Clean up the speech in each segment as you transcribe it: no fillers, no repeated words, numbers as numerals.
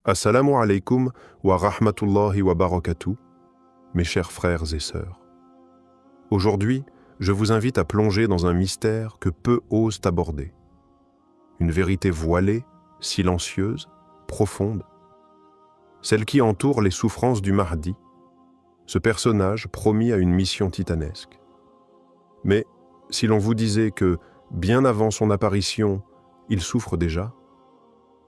Assalamu alaikum wa rahmatullahi wa barakatuh, mes chers frères et sœurs. Aujourd'hui, je vous invite à plonger dans un mystère que peu osent aborder. Une vérité voilée, silencieuse, profonde. Celle qui entoure les souffrances du Mahdi, ce personnage promis à une mission titanesque. Mais si l'on vous disait que, bien avant son apparition, il souffre déjà,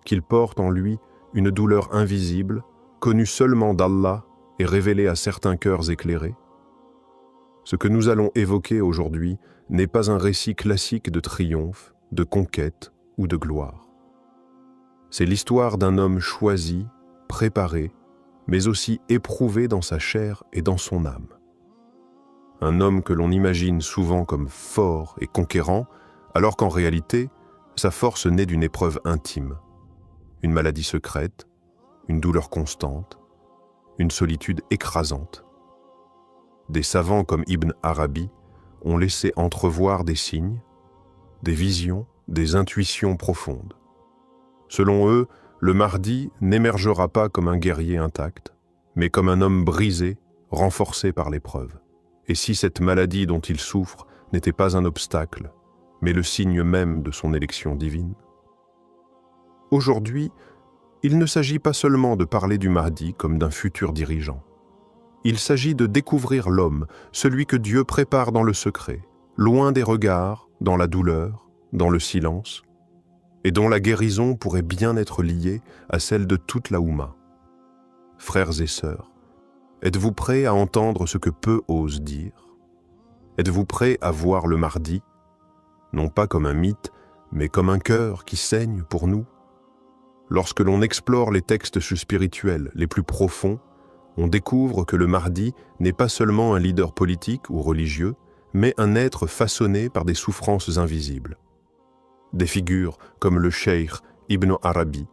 qu'il porte en lui une douleur invisible, connue seulement d'Allah et révélée à certains cœurs éclairés. Ce que nous allons évoquer aujourd'hui n'est pas un récit classique de triomphe, de conquête ou de gloire. C'est l'histoire d'un homme choisi, préparé, mais aussi éprouvé dans sa chair et dans son âme. Un homme que l'on imagine souvent comme fort et conquérant, alors qu'en réalité, sa force naît d'une épreuve intime. Une maladie secrète, une douleur constante, une solitude écrasante. Des savants comme Ibn Arabi ont laissé entrevoir des signes, des visions, des intuitions profondes. Selon eux, le Mahdi n'émergera pas comme un guerrier intact, mais comme un homme brisé, renforcé par l'épreuve. Et si cette maladie dont il souffre n'était pas un obstacle, mais le signe même de son élection divine? Aujourd'hui, il ne s'agit pas seulement de parler du Mahdi comme d'un futur dirigeant. Il s'agit de découvrir l'homme, celui que Dieu prépare dans le secret, loin des regards, dans la douleur, dans le silence, et dont la guérison pourrait bien être liée à celle de toute la Oumma. Frères et sœurs, êtes-vous prêts à entendre ce que peu osent dire? Êtes-vous prêts à voir le Mahdi, non pas comme un mythe, mais comme un cœur qui saigne pour nous? Lorsque l'on explore les textes spirituels les plus profonds, on découvre que le Mahdi n'est pas seulement un leader politique ou religieux, mais un être façonné par des souffrances invisibles. Des figures comme le cheikh Ibn Arabi,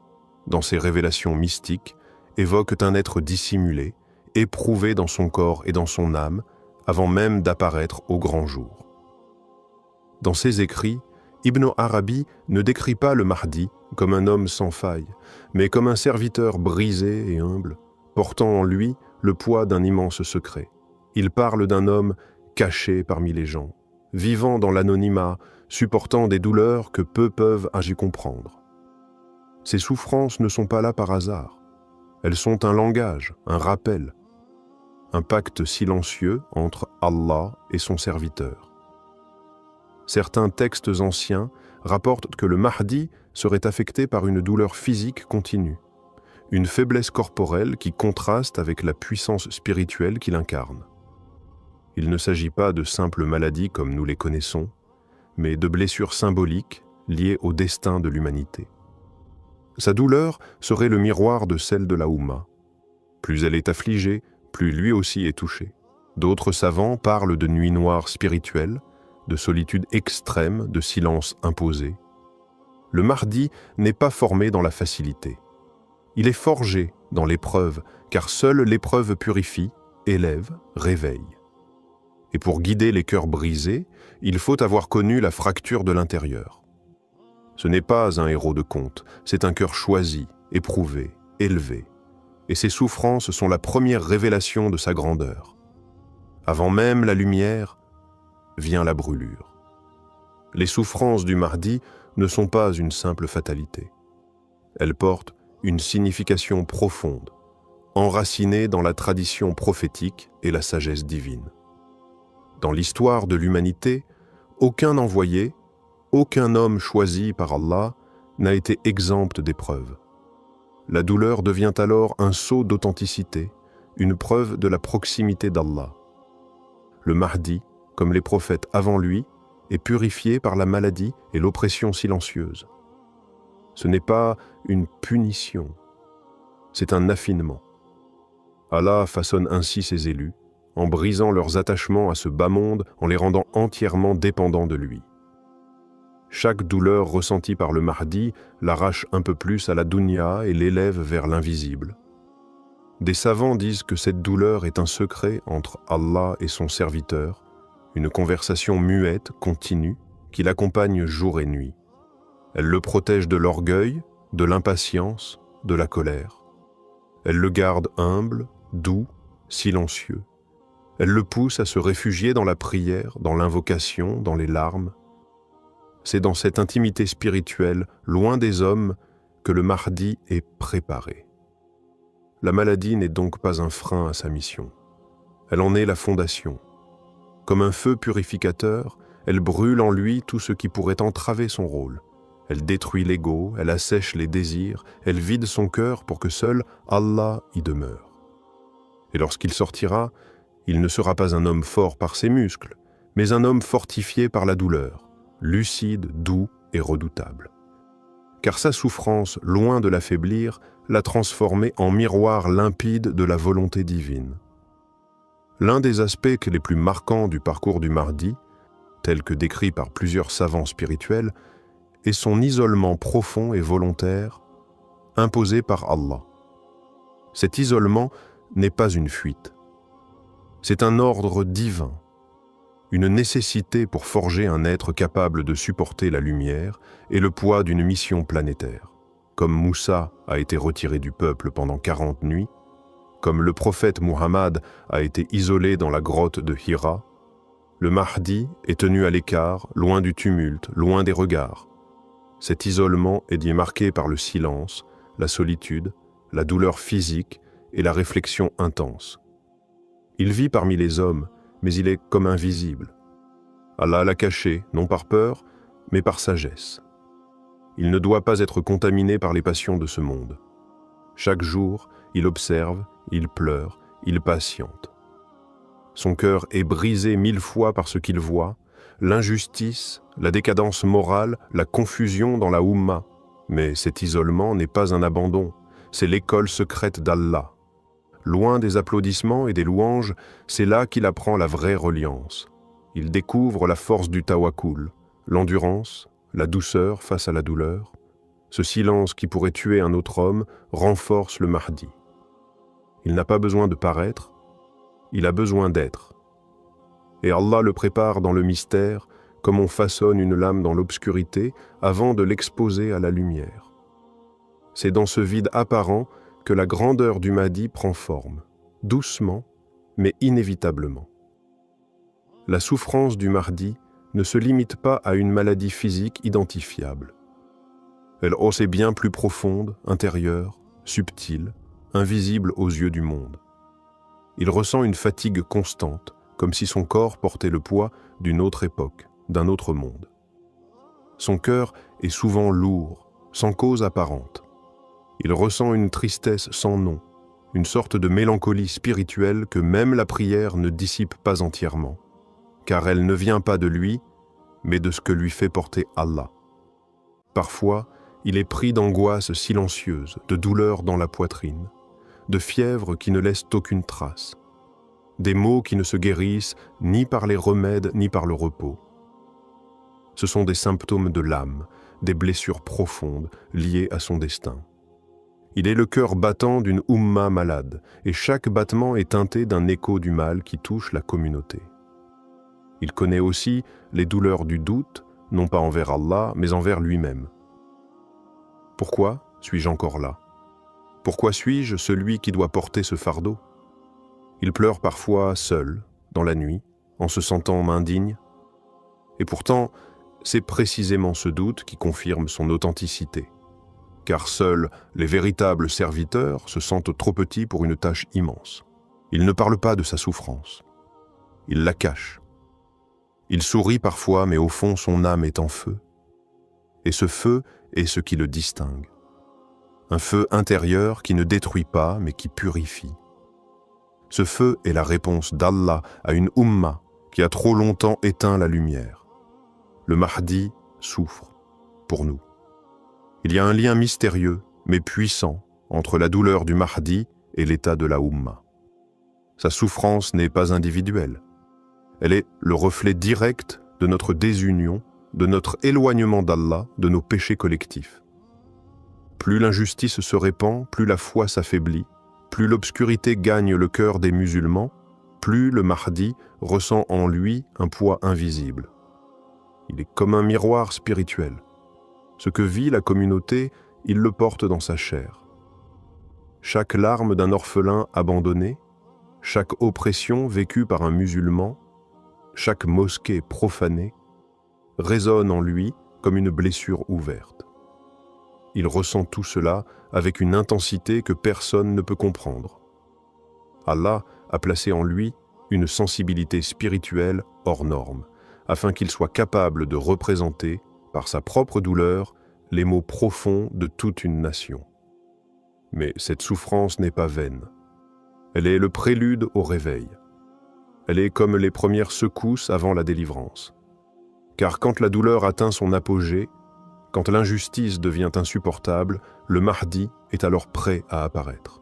dans ses révélations mystiques, évoquent un être dissimulé, éprouvé dans son corps et dans son âme, avant même d'apparaître au grand jour. Dans ses écrits, Ibn Arabi ne décrit pas le Mahdi comme un homme sans faille, mais comme un serviteur brisé et humble, portant en lui le poids d'un immense secret. Il parle d'un homme caché parmi les gens, vivant dans l'anonymat, supportant des douleurs que peu peuvent y comprendre. Ces souffrances ne sont pas là par hasard. Elles sont un langage, un rappel, un pacte silencieux entre Allah et son serviteur. Certains textes anciens rapportent que le Mahdi serait affecté par une douleur physique continue, une faiblesse corporelle qui contraste avec la puissance spirituelle qu'il incarne. Il ne s'agit pas de simples maladies comme nous les connaissons, mais de blessures symboliques liées au destin de l'humanité. Sa douleur serait le miroir de celle de la Oumma. Plus elle est affligée, plus lui aussi est touché. D'autres savants parlent de nuit noire spirituelle, de solitude extrême, de silence imposé. Le Mahdi n'est pas formé dans la facilité. Il est forgé dans l'épreuve, car seule l'épreuve purifie, élève, réveille. Et pour guider les cœurs brisés, il faut avoir connu la fracture de l'intérieur. Ce n'est pas un héros de conte, c'est un cœur choisi, éprouvé, élevé. Et ses souffrances sont la première révélation de sa grandeur. Avant même la lumière, vient la brûlure. Les souffrances du Mahdi ne sont pas une simple fatalité. Elles portent une signification profonde, enracinée dans la tradition prophétique et la sagesse divine. Dans l'histoire de l'humanité, aucun envoyé, aucun homme choisi par Allah n'a été exempt d'épreuves. La douleur devient alors un sceau d'authenticité, une preuve de la proximité d'Allah. Le Mahdi, comme les prophètes avant lui, est purifié par la maladie et l'oppression silencieuse. Ce n'est pas une punition, c'est un affinement. Allah façonne ainsi ses élus, en brisant leurs attachements à ce bas monde, en les rendant entièrement dépendants de lui. Chaque douleur ressentie par le Mahdi l'arrache un peu plus à la dunya et l'élève vers l'invisible. Des savants disent que cette douleur est un secret entre Allah et son serviteur, une conversation muette, continue, qui l'accompagne jour et nuit. Elle le protège de l'orgueil, de l'impatience, de la colère. Elle le garde humble, doux, silencieux. Elle le pousse à se réfugier dans la prière, dans l'invocation, dans les larmes. C'est dans cette intimité spirituelle, loin des hommes, que le Mahdi est préparé. La maladie n'est donc pas un frein à sa mission. Elle en est la fondation. Comme un feu purificateur, elle brûle en lui tout ce qui pourrait entraver son rôle. Elle détruit l'ego, elle assèche les désirs, elle vide son cœur pour que seul Allah y demeure. Et lorsqu'il sortira, il ne sera pas un homme fort par ses muscles, mais un homme fortifié par la douleur, lucide, doux et redoutable. Car sa souffrance, loin de l'affaiblir, l'a transformé en miroir limpide de la volonté divine. L'un des aspects les plus marquants du parcours du Mahdi, tel que décrit par plusieurs savants spirituels, est son isolement profond et volontaire, imposé par Allah. Cet isolement n'est pas une fuite. C'est un ordre divin, une nécessité pour forger un être capable de supporter la lumière et le poids d'une mission planétaire. Comme Moussa a été retiré du peuple pendant 40 nuits, comme le prophète Muhammad a été isolé dans la grotte de Hira, le Mahdi est tenu à l'écart, loin du tumulte, loin des regards. Cet isolement est dit marqué par le silence, la solitude, la douleur physique et la réflexion intense. Il vit parmi les hommes, mais il est comme invisible. Allah l'a caché, non par peur, mais par sagesse. Il ne doit pas être contaminé par les passions de ce monde. Chaque jour, il observe, il pleure, il patiente. Son cœur est brisé 1000 fois par ce qu'il voit, l'injustice, la décadence morale, la confusion dans la Oumma. Mais cet isolement n'est pas un abandon, c'est l'école secrète d'Allah. Loin des applaudissements et des louanges, c'est là qu'il apprend la vraie reliance. Il découvre la force du tawakkul, l'endurance, la douceur face à la douleur. Ce silence qui pourrait tuer un autre homme renforce le Mahdi. Il n'a pas besoin de paraître, il a besoin d'être. Et Allah le prépare dans le mystère, comme on façonne une lame dans l'obscurité avant de l'exposer à la lumière. C'est dans ce vide apparent que la grandeur du Mahdi prend forme, doucement, mais inévitablement. La souffrance du Mahdi ne se limite pas à une maladie physique identifiable. Elle est bien plus profonde, intérieure, subtile, invisible aux yeux du monde. Il ressent une fatigue constante, comme si son corps portait le poids d'une autre époque, d'un autre monde. Son cœur est souvent lourd, sans cause apparente. Il ressent une tristesse sans nom, une sorte de mélancolie spirituelle que même la prière ne dissipe pas entièrement, car elle ne vient pas de lui, mais de ce que lui fait porter Allah. Parfois, il est pris d'angoisse silencieuse, de douleur dans la poitrine, de fièvre qui ne laisse aucune trace, des maux qui ne se guérissent ni par les remèdes ni par le repos. Ce sont des symptômes de l'âme, des blessures profondes liées à son destin. Il est le cœur battant d'une Oumma malade, et chaque battement est teinté d'un écho du mal qui touche la communauté. Il connaît aussi les douleurs du doute, non pas envers Allah, mais envers lui-même. Pourquoi suis-je encore là? Pourquoi suis-je celui qui doit porter ce fardeau? Il pleure parfois seul, dans la nuit, en se sentant indigne. Et pourtant, c'est précisément ce doute qui confirme son authenticité. Car seuls les véritables serviteurs se sentent trop petits pour une tâche immense. Il ne parle pas de sa souffrance. Il la cache. Il sourit parfois, mais au fond, son âme est en feu. Et ce feu est ce qui le distingue. Un feu intérieur qui ne détruit pas, mais qui purifie. Ce feu est la réponse d'Allah à une Oumma qui a trop longtemps éteint la lumière. Le Mahdi souffre, pour nous. Il y a un lien mystérieux, mais puissant, entre la douleur du Mahdi et l'état de la Oumma. Sa souffrance n'est pas individuelle. Elle est le reflet direct de notre désunion, de notre éloignement d'Allah, de nos péchés collectifs. Plus l'injustice se répand, plus la foi s'affaiblit, plus l'obscurité gagne le cœur des musulmans, plus le Mahdi ressent en lui un poids invisible. Il est comme un miroir spirituel. Ce que vit la communauté, il le porte dans sa chair. chaque larme d'un orphelin abandonné, chaque oppression vécue par un musulman, chaque mosquée profanée, résonne en lui comme une blessure ouverte. Il ressent tout cela avec une intensité que personne ne peut comprendre. Allah a placé en lui une sensibilité spirituelle hors norme, afin qu'il soit capable de représenter, par sa propre douleur, les maux profonds de toute une nation. Mais cette souffrance n'est pas vaine. Elle est le prélude au réveil. Elle est comme les premières secousses avant la délivrance. Car quand la douleur atteint son apogée, quand l'injustice devient insupportable, le Mahdi est alors prêt à apparaître.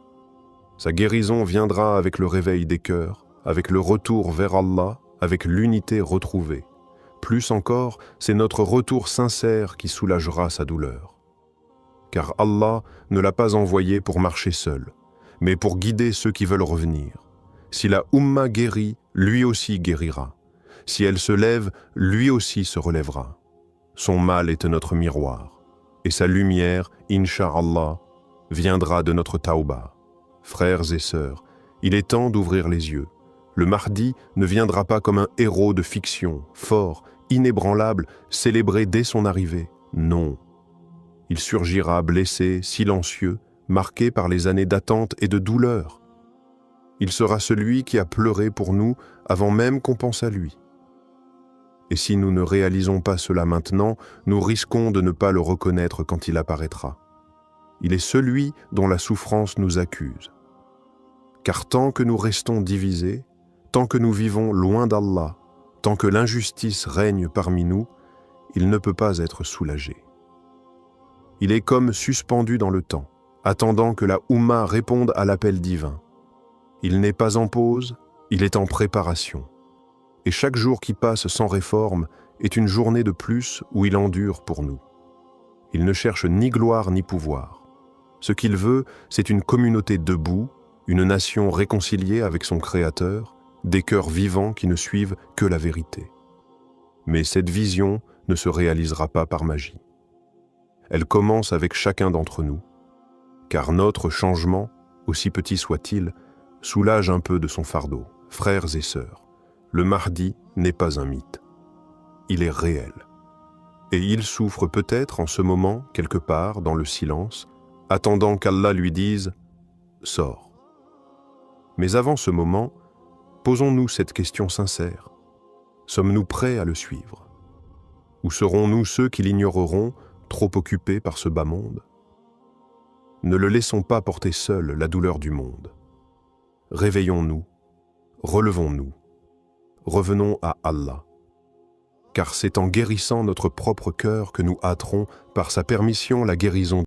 Sa guérison viendra avec le réveil des cœurs, avec le retour vers Allah, avec l'unité retrouvée. Plus encore, c'est notre retour sincère qui soulagera sa douleur. Car Allah ne l'a pas envoyé pour marcher seul, mais pour guider ceux qui veulent revenir. Si la Ummah guérit, lui aussi guérira. Si elle se lève, lui aussi se relèvera. Son mal est notre miroir, et sa lumière, Inch'Allah, viendra de notre Tauba. Frères et sœurs, il est temps d'ouvrir les yeux. Le Mahdi ne viendra pas comme un héros de fiction, fort, inébranlable, célébré dès son arrivée. Non. Il surgira blessé, silencieux, marqué par les années d'attente et de douleur. Il sera celui qui a pleuré pour nous avant même qu'on pense à lui. Et si nous ne réalisons pas cela maintenant, nous risquons de ne pas le reconnaître quand il apparaîtra. Il est celui dont la souffrance nous accuse. Car tant que nous restons divisés, tant que nous vivons loin d'Allah, tant que l'injustice règne parmi nous, il ne peut pas être soulagé. Il est comme suspendu dans le temps, attendant que la Oumma réponde à l'appel divin. Il n'est pas en pause, il est en préparation. Et chaque jour qui passe sans réforme est une journée de plus où il endure pour nous. Il ne cherche ni gloire ni pouvoir. Ce qu'il veut, c'est une communauté debout, une nation réconciliée avec son Créateur, des cœurs vivants qui ne suivent que la vérité. Mais cette vision ne se réalisera pas par magie. Elle commence avec chacun d'entre nous, car notre changement, aussi petit soit-il, soulage un peu de son fardeau. Frères et sœurs, le Mahdi n'est pas un mythe. Il est réel. Et il souffre peut-être en ce moment, quelque part, dans le silence, attendant qu'Allah lui dise « Sors ». Mais avant ce moment, posons-nous cette question sincère. Sommes-nous prêts à le suivre? Ou serons-nous ceux qui l'ignoreront, trop occupés par ce bas monde? Ne le laissons pas porter seul la douleur du monde. Réveillons-nous, relevons-nous, revenons à Allah. Car c'est en guérissant notre propre cœur que nous hâterons par sa permission la guérison